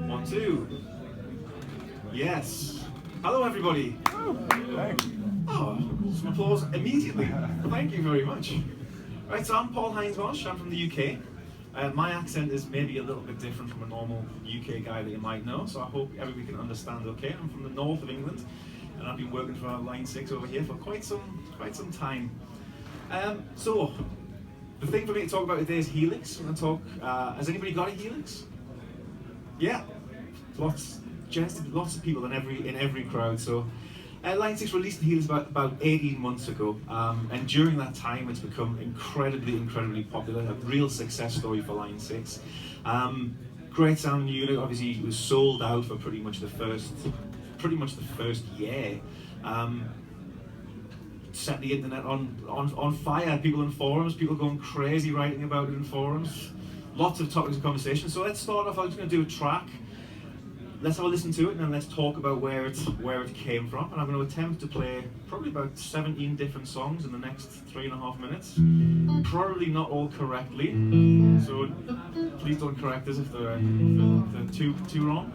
One, two. Yes. Hello, everybody. Oh, some applause immediately. Thank you very much. Right, so I'm Paul Hines-Walsh. I'm from the UK. My accent is maybe a little bit different from a normal UK guy that you might know, so I hope everybody can understand okay. I'm from the north of England, and I've been working for Line6 over here for quite some time. So, the thing for me to talk about today is Helix. I'm going to talk, has anybody got a Helix? Yeah, lots of people in every crowd. So, Line6 released the Helix about 18 months ago, and during that time it's become incredibly popular, a real success story for Line6. Great sound unit, obviously it was sold out for pretty much the first year. Set the internet on fire, people in forums, people going crazy writing about it in forums. Lots of topics of conversation. So let's start off, I'm just going to do a track. Let's have a listen to it and then let's talk about where it came from. And I'm going to attempt to play probably about 17 different songs in the next 3.5 minutes. Probably not all correctly, so please don't correct us if they're too wrong.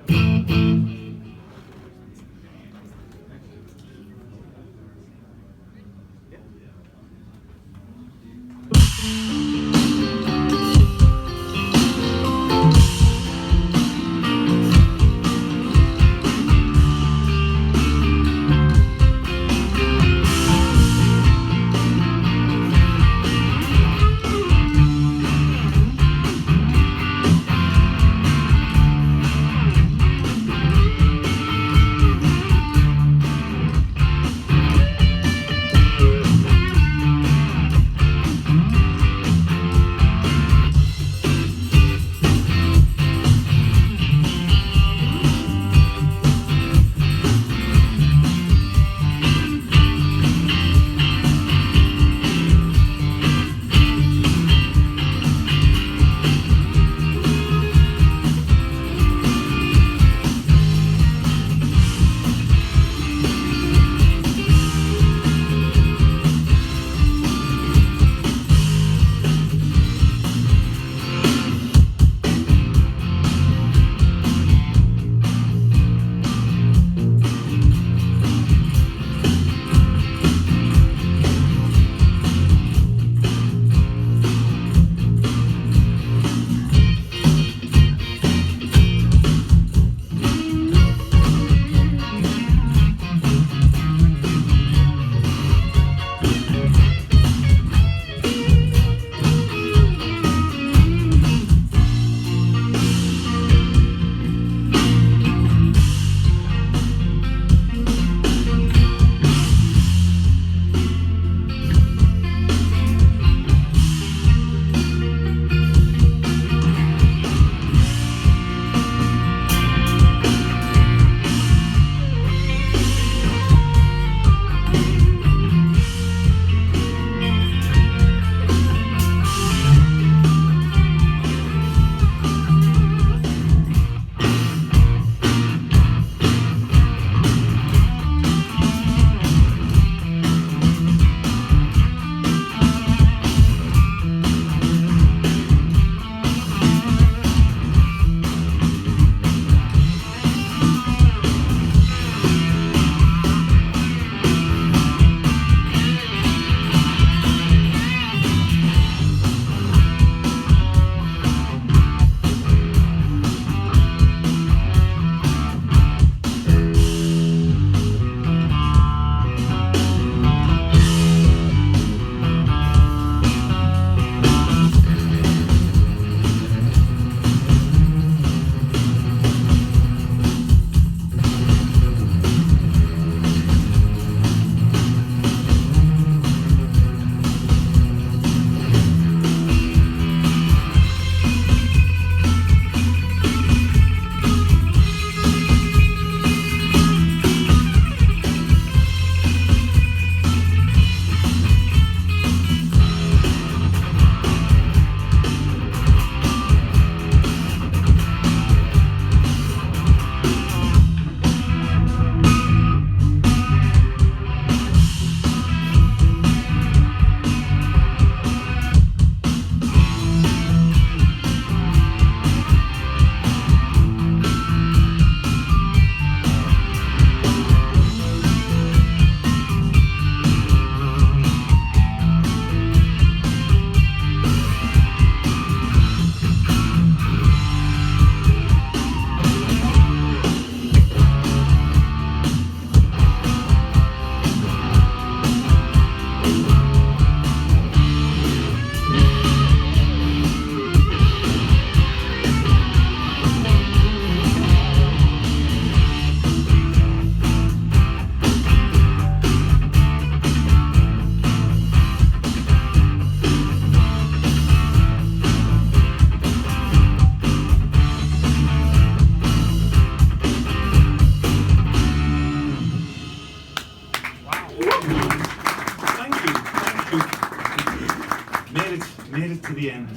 the end.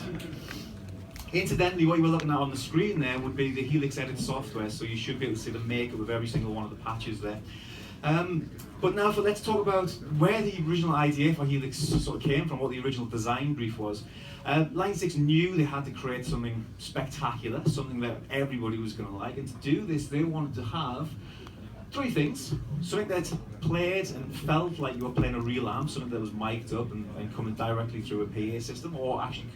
Incidentally, what you were looking at on the screen there would be the Helix Edit software, so you should be able to see the makeup of every single one of the patches there. But now let's talk about where the original idea for Helix sort of came from, what the original design brief was. Line6 knew they had to create something spectacular, something that everybody was going to like, and to do this they wanted to have three things: something that played and felt like you were playing a real amp, something that was mic'd up and coming directly through a PA system, or actually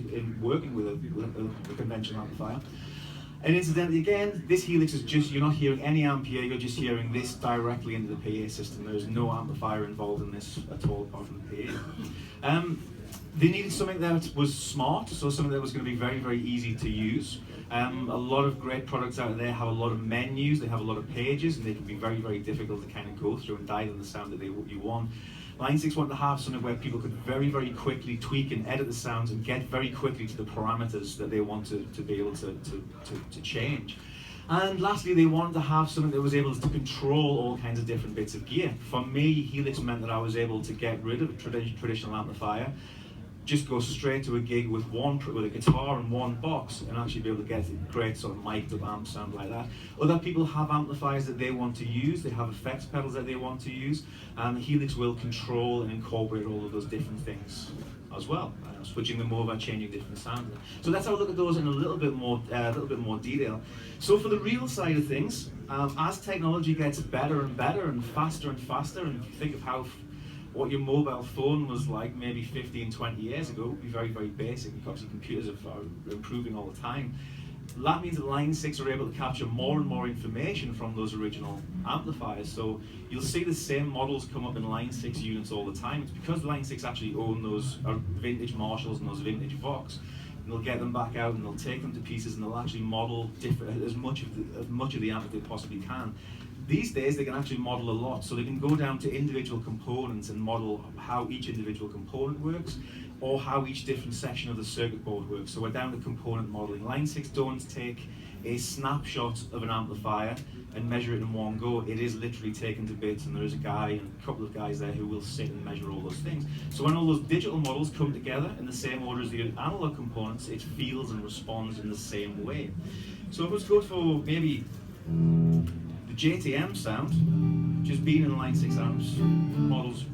working with a conventional amplifier. And incidentally, again, this Helix is just, you're not hearing any amp here, you're just hearing this directly into the PA system. There's no amplifier involved in this at all, apart from the PA. They needed something that was smart, so something that was going to be very, very easy to use. A lot of great products out there have a lot of menus, they have a lot of pages, and they can be very, very difficult to kind of go through and dial in the sound that you want. Line6 wanted to have something where people could very, very quickly tweak and edit the sounds and get very quickly to the parameters that they want to be able to change. And lastly, they wanted to have something that was able to control all kinds of different bits of gear. For me, Helix meant that I was able to get rid of a traditional amplifier, just go straight to a gig with a guitar and one box, and actually be able to get a great sort of mic'd up amp sound like that. Other people have amplifiers that they want to use, they have effects pedals that they want to use, and Helix will control and incorporate all of those different things as well, switching them over, changing different sounds. So let's have a look at those in a little bit more detail. So for the real side of things, as technology gets better and better and faster, and if you think of what your mobile phone was like maybe 15, 20 years ago, would be very, very basic, because computers are improving all the time. That means that Line6 are able to capture more and more information from those original amplifiers. So you'll see the same models come up in Line6 units all the time. It's because Line6 actually own those vintage Marshalls and those vintage Vox. And they'll get them back out and they'll take them to pieces and they'll actually model as much of the amp as they possibly can. These days they can actually model a lot, so they can go down to individual components and model how each individual component works, or how each different section of the circuit board works. So we're down to component modeling. Line6 don't take a snapshot of an amplifier and measure it in one go. It is literally taken to bits, and there is a guy and a couple of guys there who will sit and measure all those things. So when all those digital models come together in the same order as the analog components, it feels and responds in the same way. So let's go for maybe the JTM sound, which has been in Line6 amps models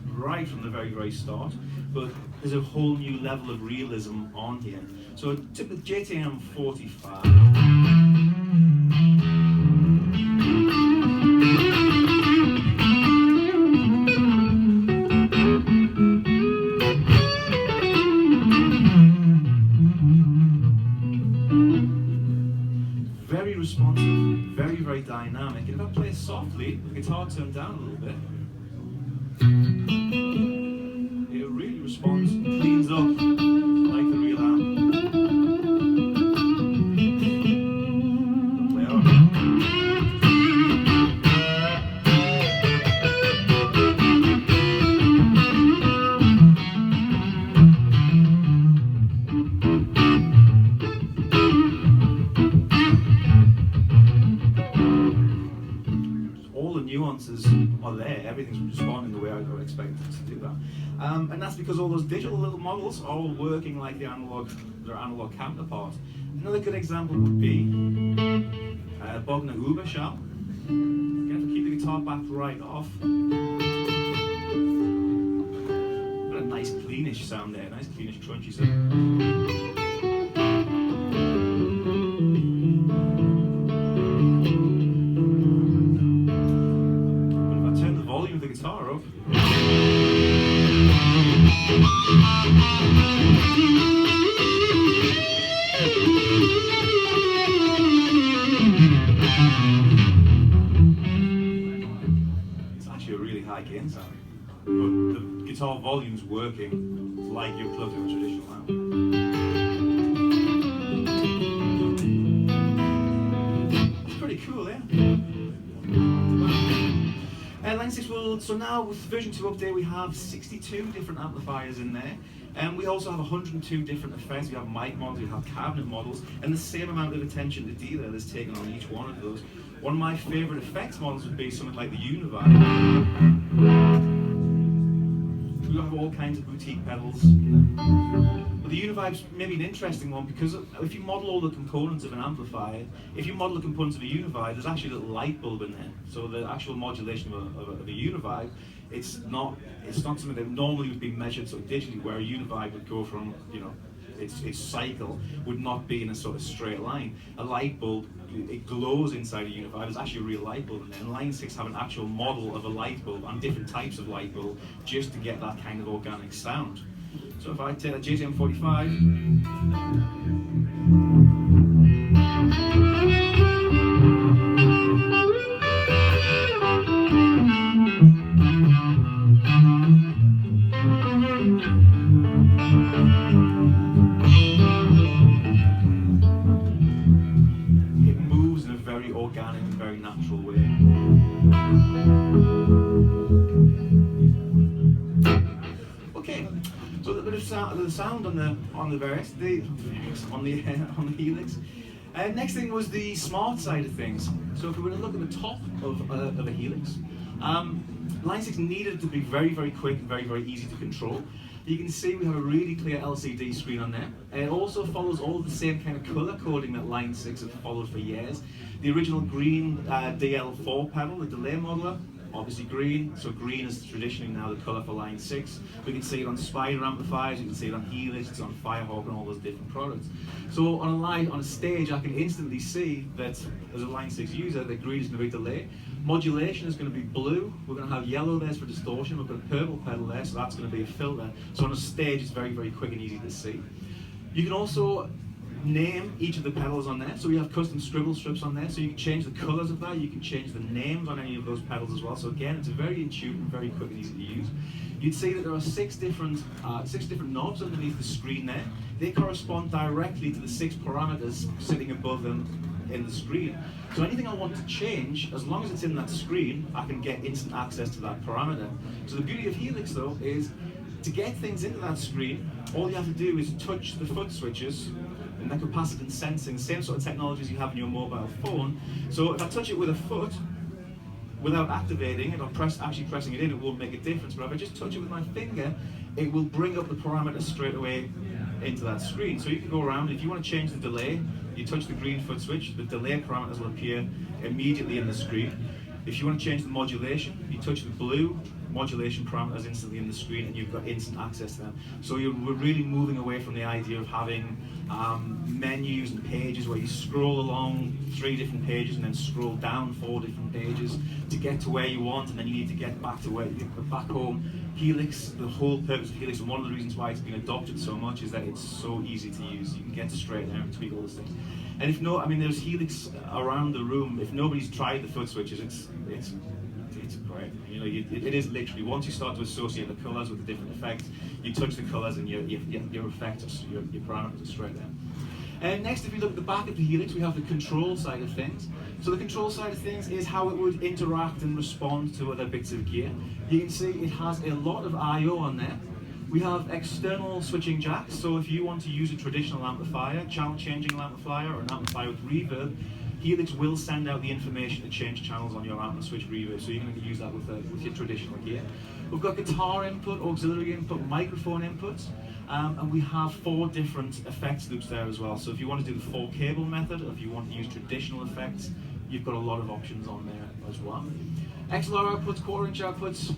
right from the very, very start, but there's a whole new level of realism on here. So tip the JTM 45. Very responsive, very, very dynamic. And if I play softly, the guitar turned down a little bit, it really responds, cleans up like the real amp. Play on. All the nuances are there, everything's responding the way I would expect it to do that. And that's because all those digital little models are all working like their analog counterpart. Another good example would be Bogner Uberschall. Again, if I keep the guitar back right off, got a nice cleanish sound there, nice cleanish crunchy sound. Guitar up. It's actually a really high gain sound, but the guitar volume's working like you're plugged into a traditional amp. It's pretty cool, yeah? Line6 will, so now with version 2 update we have 62 different amplifiers in there, and we also have 102 different effects. We have mic models, we have cabinet models, and the same amount of attention to detail is taken on each one of those. One of my favourite effects models would be something like the Univibe. have all kinds of boutique pedals. But the Univibe's maybe an interesting one because if you model all the components of an amplifier, if you model the components of a Univibe, there's actually a little light bulb in there. So the actual modulation of a Univibe, it's not something that normally would be measured sort of digitally, where a Univibe would go from, you know, its cycle would not be in a sort of straight line. A light bulb, it glows inside a Univibe. There's actually a real light bulb in there. And Line6 have an actual model of a light bulb and different types of light bulb just to get that kind of organic sound. So if I take a JTM 45, it moves in a very organic and very natural way. Okay, so a little bit of sound on the Helix. Next thing was the smart side of things. So if we were to look at the top of a Helix, Line6 needed it to be very, very quick and very, very easy to control. You can see we have a really clear LCD screen on there. It also follows all of the same kind of color coding that Line6 have followed for years. The original green DL4 pedal, the delay modeler, obviously green, so green is traditionally now the colour for Line6. We can see it on Spider amplifiers, you can see it on Helix, it's on Firehawk and all those different products. So on a stage, I can instantly see that as a Line6 user, that green is going to be delay. Modulation is going to be blue, we're going to have yellow there for distortion, we've got a purple pedal there, so that's going to be a filter. So on a stage, it's very, very quick and easy to see. You can also name each of the pedals on there, so we have custom scribble strips on there, so you can change the colours of that, you can change the names on any of those pedals as well. So again, it's very intuitive and very quick and easy to use. You'd see that there are six different knobs underneath the screen there. They correspond directly to the 6 parameters sitting above them in the screen. So anything I want to change, as long as it's in that screen, I can get instant access to that parameter. So the beauty of Helix though is, to get things into that screen, all you have to do is touch the foot switches and the capacitance sensing, the same sort of technologies you have in your mobile phone. So if I touch it with a foot, without activating it or actually pressing it in, it won't make a difference. But if I just touch it with my finger, it will bring up the parameters straight away into that screen. So you can go around, if you want to change the delay, you touch the green foot switch, the delay parameters will appear immediately in the screen. If you want to change the modulation, you touch the blue modulation parameters instantly in the screen and you've got instant access to them. So we're really moving away from the idea of having menus and pages where you scroll along 3 different pages and then scroll down 4 different pages to get to where you want, and then you need to get back to back home. Helix, the whole purpose of Helix, and one of the reasons why it's been adopted so much, is that it's so easy to use. You can get straight there and tweak all those things. And if no, I mean, there's Helix around the room. If nobody's tried the foot switches, it's great. You know, it is literally, once you start to associate the colours with the different effects, you touch the colours and your effects, your parameters are straight there. And next, if you look at the back of the Helix, we have the control side of things. So the control side of things is how it would interact and respond to other bits of gear. You can see it has a lot of I/O on there. We have external switching jacks, so if you want to use a traditional amplifier, channel changing amplifier, or an amplifier with reverb, Helix will send out the information to change channels on your amp and switch reverb, so you're going to use that with your traditional gear. We've got guitar input, auxiliary input, microphone inputs, and we have 4 different effects loops there as well. So if you want to do the 4 cable method, or if you want to use traditional effects, you've got a lot of options on there as well. XLR outputs, 1/4-inch outputs,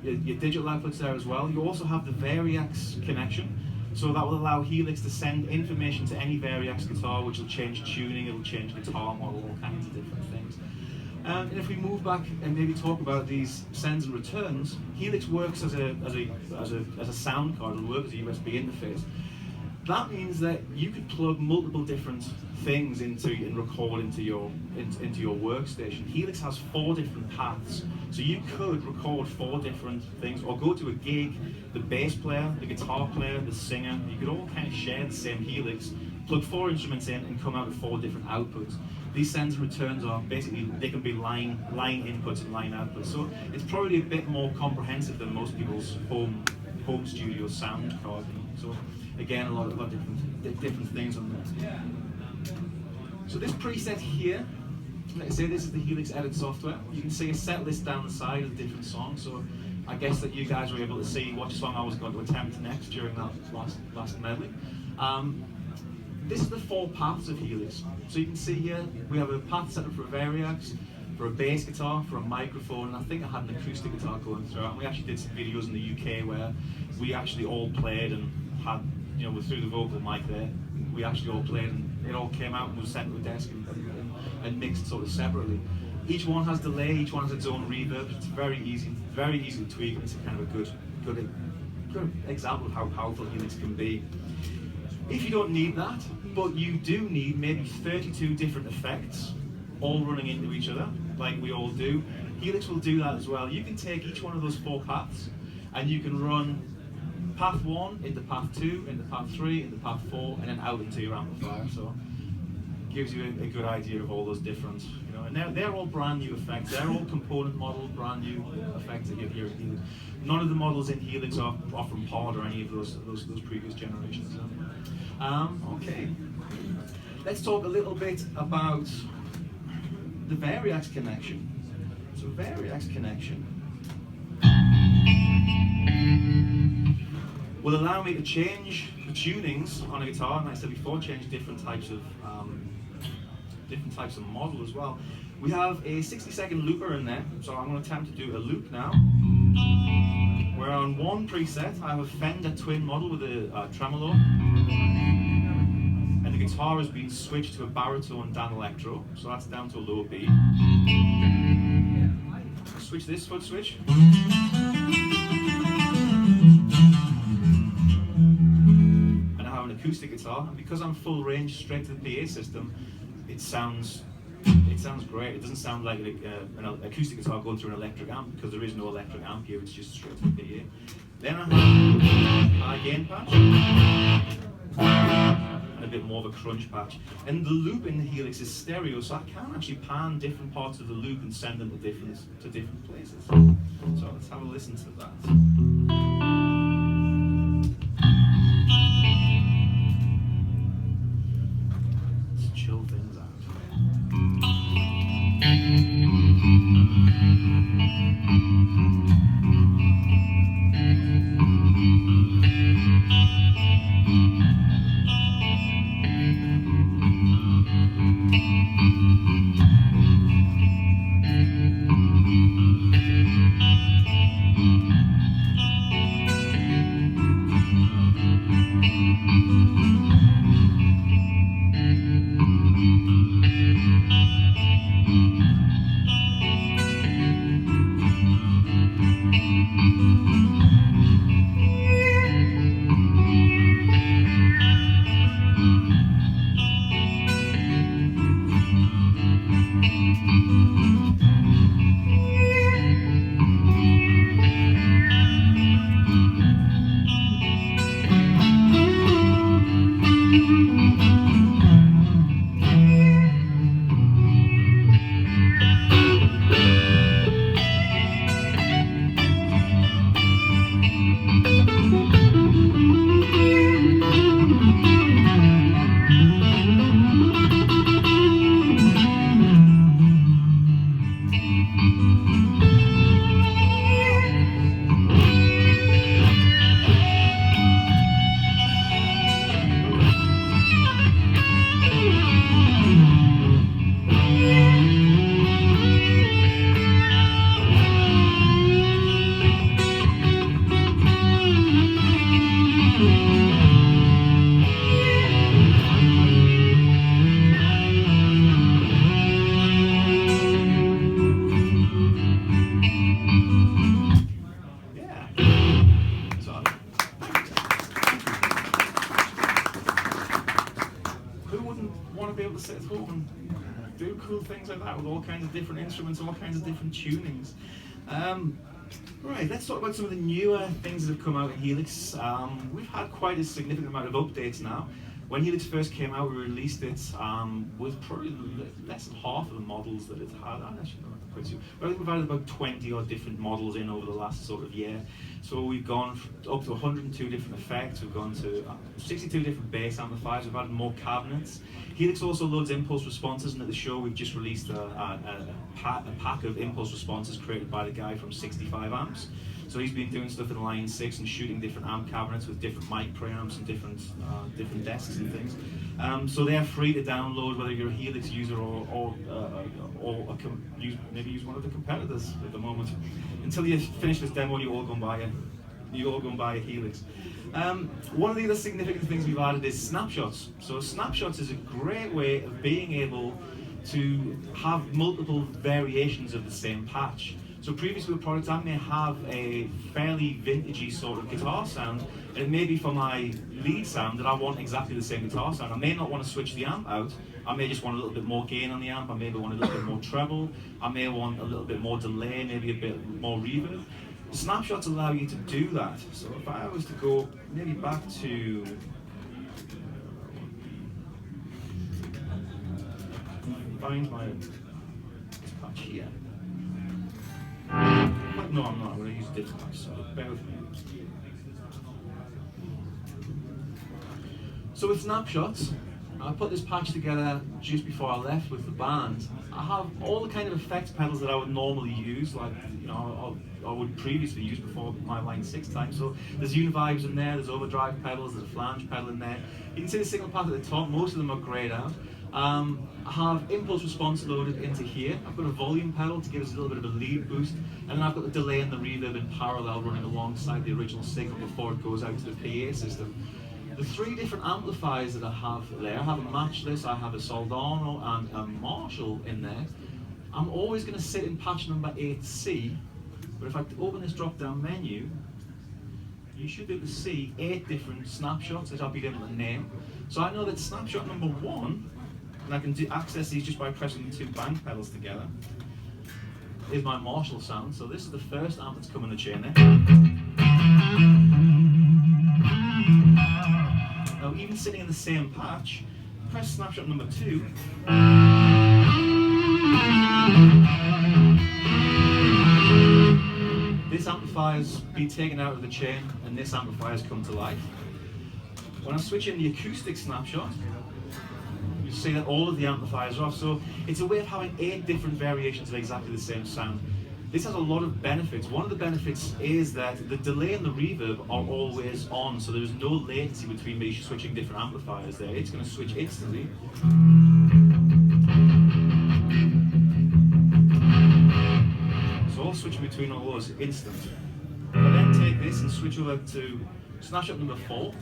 your digital outputs there as well. You also have the Variax connection. So that will allow Helix to send information to any Variax guitar, which will change tuning, it will change guitar model, all kinds of different things. And if we move back and maybe talk about these sends and returns, Helix works as a sound card, it'll work as a USB interface. That means that you could plug multiple different things into and record into your workstation. Helix has 4 different paths, so you could record 4 different things, or go to a gig, the bass player, the guitar player, the singer, you could all kind of share the same Helix, plug 4 instruments in and come out with 4 different outputs. These sends and returns are basically, they can be line inputs and line outputs, so it's probably a bit more comprehensive than most people's home studio sound card. So again, a lot of different things on there. So this preset here, like I say, this is the Helix edit software. You can see a set list down the side of different songs. So I guess that you guys were able to see what song I was going to attempt next during that last medley. This is the 4 paths of Helix. So you can see here, we have a path set up for a variax, for a bass guitar, for a microphone, and I think I had an acoustic guitar going through it. And we actually did some videos in the UK where we actually all played and had, you know, through the vocal mic there, we actually all played and it all came out and was sent to a desk and mixed sort of separately. Each one has delay, each one has its own reverb. It's very easy to tweak, and it's kind of a good example of how powerful Helix can be. If you don't need that, but you do need maybe 32 different effects, all running into each other, like we all do, Helix will do that as well. You can take each one of those 4 paths, and you can run path 1 into path 2, into path 3, into path 4, and then out into your amplifier. So it gives you a good idea of all those different, you know, and they're all brand new effects. They're all component model, brand new effects that you hear in Helix. None of the models in Helix are from Pod or any of those previous generations. Okay, let's talk a little bit about the variax connection. So variax connection will allow me to change the tunings on a guitar, and like I said before, change different types of model as well. We have a 60-second looper in there, so I'm going to attempt to do a loop now. Where on one preset I have a Fender twin model with a tremolo, and the guitar has been switched to a baritone Dan Electro, so that's down to a low B. Switch this foot switch. And I have an acoustic guitar, and because I'm full range straight to the PA system, it sounds great. It doesn't sound like an acoustic guitar going through an electric amp, because there is no electric amp here, it's just straight to the PA. Then I have a high gain patch, and a bit more of a crunch patch. And the loop in the Helix is stereo, so I can actually pan different parts of the loop and send them to different places. So let's have a listen to that. Chill things out. Do cool things like that with all kinds of different instruments, all kinds of different tunings. Right, let's talk about some of the newer things that have come out in Helix. We've had quite a significant amount of updates now. When Helix first came out, we released it with probably less than half of the models that it had. I think we've added about 20 odd different models in over the last sort of year. So we've gone up to 102 different effects, we've gone to 62 different bass amplifiers, we've added more cabinets. Helix also loads impulse responses, and at the show we've just released a pack of impulse responses created by the guy from 65 Amps. So he's been doing stuff in Line6 and shooting different amp cabinets with different mic preamps and different desks and things. So they're free to download, whether you're a Helix user or maybe use one of the competitors at the moment. Until you finish this demo, you all go and buy a Helix. One of the other significant things we've added is snapshots. So snapshots is a great way of being able to have multiple variations of the same patch. So previously with products, I may have a fairly vintagey sort of guitar sound, and it may be for my lead sound that I want exactly the same guitar sound. I may not want to switch the amp out. I may just want a little bit more gain on the amp. I maybe want a little bit more treble. I may want a little bit more delay, maybe a bit more reverb. Snapshots allow you to do that. So if I was to go maybe back to find my patch here. No, I'm not. I'm going to use a different patch, so bear with me. So with snapshots, I put this patch together just before I left with the band. I have all the kind of effects pedals that I would normally use, like I would previously use before my Line6 time. So there's univibes in there, there's overdrive pedals, there's a flange pedal in there. You can see the signal path at the top. Most of them are grayed out. I have impulse response loaded into here. I've got a volume pedal to give us a little bit of a lead boost, and then I've got the delay and the reverb in parallel running alongside the original signal before it goes out to the PA system. The three different amplifiers that I have there, I have a matchless, I have a Soldano and a Marshall in there. I'm always going to sit in patch number 8C, but if I open this drop down menu, you should be able to see 8 different snapshots that I'll be able to name. So I know that snapshot number 1, and I can access these just by pressing the 2 bank pedals together, is my Marshall sound. So this is the first amp that's come in the chain there. Now even sitting in the same patch, press snapshot number 2. This amplifier's been taken out of the chain and this amplifier's come to life. When I switch in the acoustic snapshot, you see that all of the amplifiers are off. So it's a way of having 8 different variations of exactly the same sound. This has a lot of benefits. One of the benefits is that the delay and the reverb are always on, so there's no latency between me switching different amplifiers there. It's going to switch instantly. So I'll switch between all those instant. If I then take this and switch over to snapshot number 4.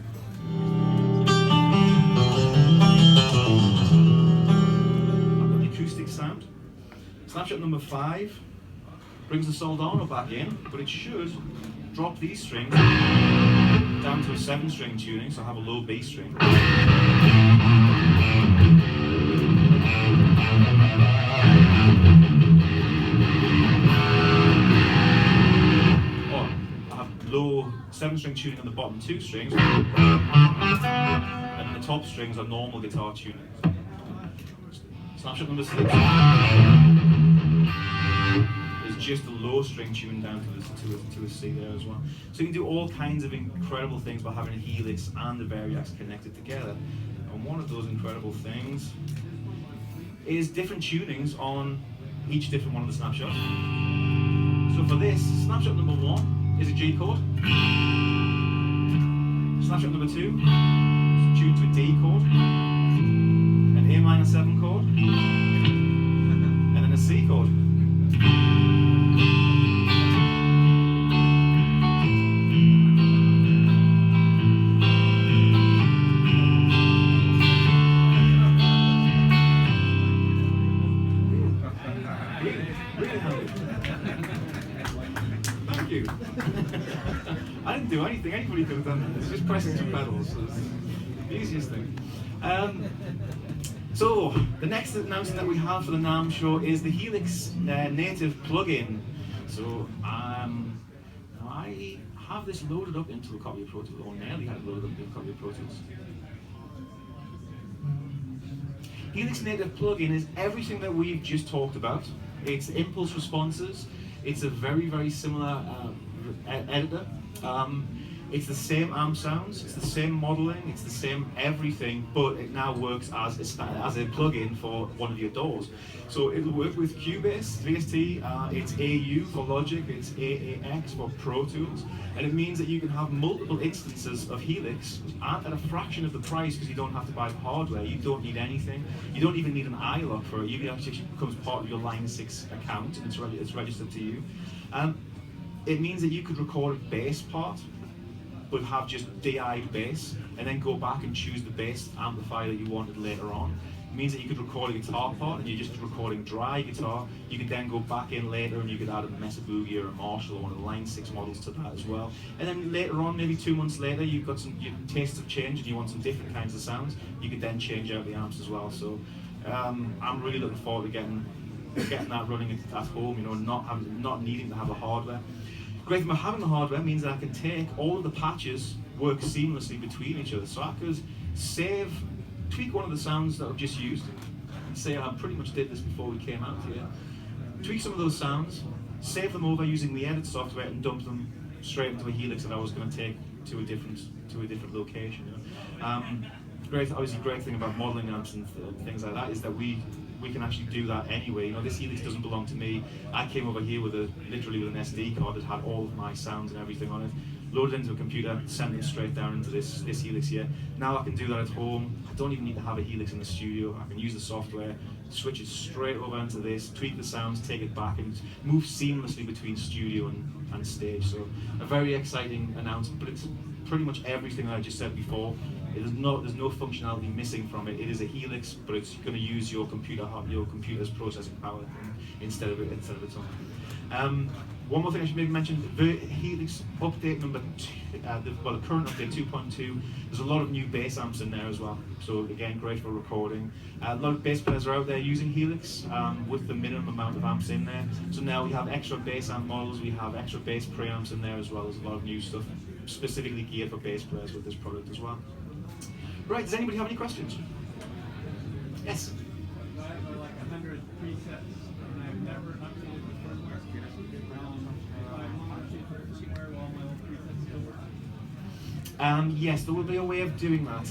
I've got the acoustic sound. Snapshot number 5 brings the Soldano back in, but it should drop these strings down to a 7-string tuning, so I have a low bass string. Or I have low 7-string tuning on the bottom 2 strings, and the top strings are normal guitar tuning. Snapshot number 6. Just a low string tune down to a C there as well. So you can do all kinds of incredible things by having a Helix and the Variax connected together. And one of those incredible things is different tunings on each different one of the snapshots. So for this, snapshot number 1 is a G chord. Snapshot number 2 is tuned to a D chord, an A minor 7 chord, and then a C chord. Thank you. I didn't do anything. Anybody could have done that. It's just pressing 2 pedals. So it's the easiest thing. So the next announcement that we have for the NAMM show is the Helix native plugin. So I have this loaded up into a copy of Pro Tools, or nearly had it loaded up into a copy of Pro Tools. Helix native plugin is everything that we've just talked about. It's impulse responses. It's a very, very similar editor. It's the same amp sounds, it's the same modelling, it's the same everything, but it now works as a plug-in for one of your DAWs. So it'll work with Cubase, VST, it's AU for Logic, it's AAX for Pro Tools, and it means that you can have multiple instances of Helix at a fraction of the price because you don't have to buy the hardware, you don't need anything, you don't even need an iLock for it, it actually becomes part of your Line6 account and it's registered to you. It means that you could record a bass part but have just DI'd bass, and then go back and choose the bass amplifier that you wanted later on. It means that you could record a guitar part and you're just recording dry guitar. You could then go back in later and you could add a Mesa Boogie or a Marshall or one of the Line6 models to that as well. And then later on, maybe 2 months later, you've got your tastes have changed and you want some different kinds of sounds. You could then change out the amps as well. So I'm really looking forward to getting that running at home. You know, not needing to have the hardware. Great thing about having the hardware means that I can take all of the patches, work seamlessly between each other. So I could tweak one of the sounds that I've just used. Say I pretty much did this before we came out here. Tweak some of those sounds, save them over using the edit software, and dump them straight into a Helix that I was going to take to a different location. You know? Obviously, great thing about modeling amps and things like that is that we can actually do that anyway. You know, this Helix doesn't belong to me. I came over here with literally with an SD card that had all of my sounds and everything on it, loaded into a computer, sent them straight down into this Helix here. Now I can do that at home. I don't even need to have a Helix in the studio. I can use the software, switch it straight over into this, tweak the sounds, take it back, and move seamlessly between studio and stage. So a very exciting announcement, but it's pretty much everything that I just said before. There's no functionality missing from it. It is a Helix, but it's going to use your computer's processing power instead of its own. One more thing I should maybe mention: the Helix update number 2, the current update 2.2. There's a lot of new bass amps in there as well. So again, great for recording. A lot of bass players are out there using Helix with the minimum amount of amps in there. So now we have extra bass amp models. We have extra bass preamps in there as well. There's a lot of new stuff specifically geared for bass players with this product as well. Right, does anybody have any questions? Yes? I have like 100 presets and I've never updated the firmware. Where will all my old presets still work? Yes, there will be a way of doing that.